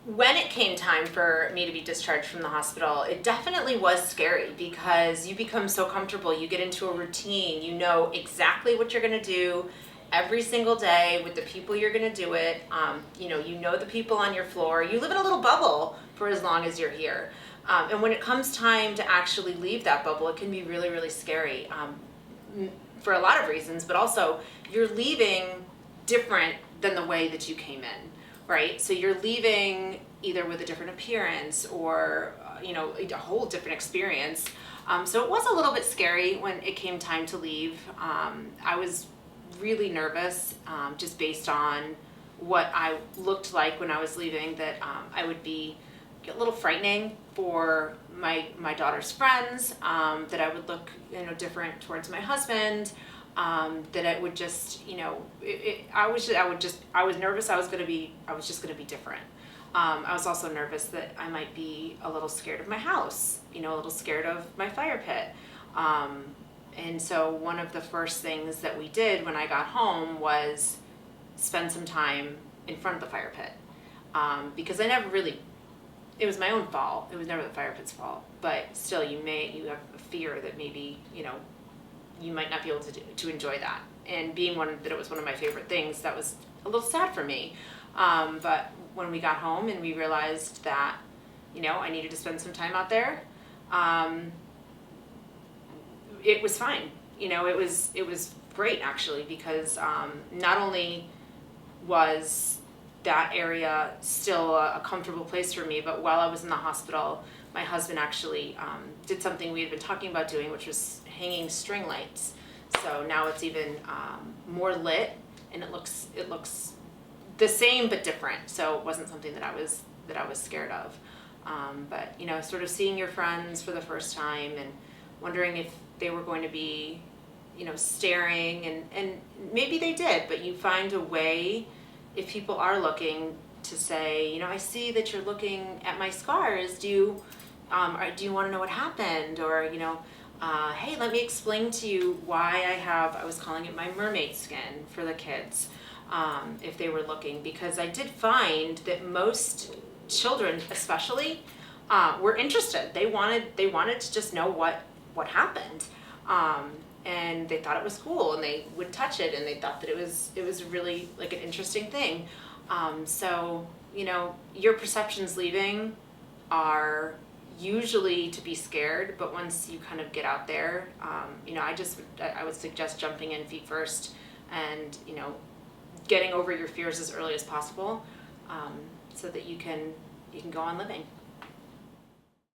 When it came time for me to be discharged from the hospital, it definitely was scary because you become so comfortable. You get into a routine. You know exactly what you're going to do every single day with the people you're going to do it. You know the people on your floor. You live in a little bubble for as long as you're here. And when it comes time to actually leave that bubble, it can be really, really scary for a lot of reasons, but also you're leaving different than the way that you came in, right? So you're leaving either with a different appearance or a whole different experience. So it was a little bit scary when it came time to leave. I was really nervous, just based on what I looked like when I was leaving, that I would be a little frightening for my daughter's friends, that I would look different towards my husband, that it would just I was nervous I was just going to be different. I was also nervous that I might be a little scared of my house, a little scared of my fire pit. And so one of the first things that we did when I got home was spend some time in front of the fire pit, because I never really, it was my own fault. It was never the fire pit's fault, but still, you have a fear that maybe you might not be able to enjoy that. And being that it was one of my favorite things, that was a little sad for me. But when we got home and we realized that I needed to spend some time out there, it was fine. It was great actually, because not only was that area still a comfortable place for me, but while I was in the hospital, my husband actually did something we had been talking about doing, which was hanging string lights. So now it's even more lit, and it looks the same but different. So it wasn't something that I was scared of. But sort of seeing your friends for the first time and wondering if they were going to be staring, and maybe they did, but you find a way, if people are looking, to say, I see that you're looking at my scars. Do you want to know what happened? Or hey, let me explain to you why I was calling it my mermaid skin for the kids, if they were looking, because I did find that most children, especially, were interested. They wanted to just know what happened. And they thought it was cool, and they would touch it, and they thought that it was really like an interesting thing. So your perceptions leaving are usually to be scared, but once you kind of get out there, I would suggest jumping in feet first, and getting over your fears as early as possible, so that you can go on living.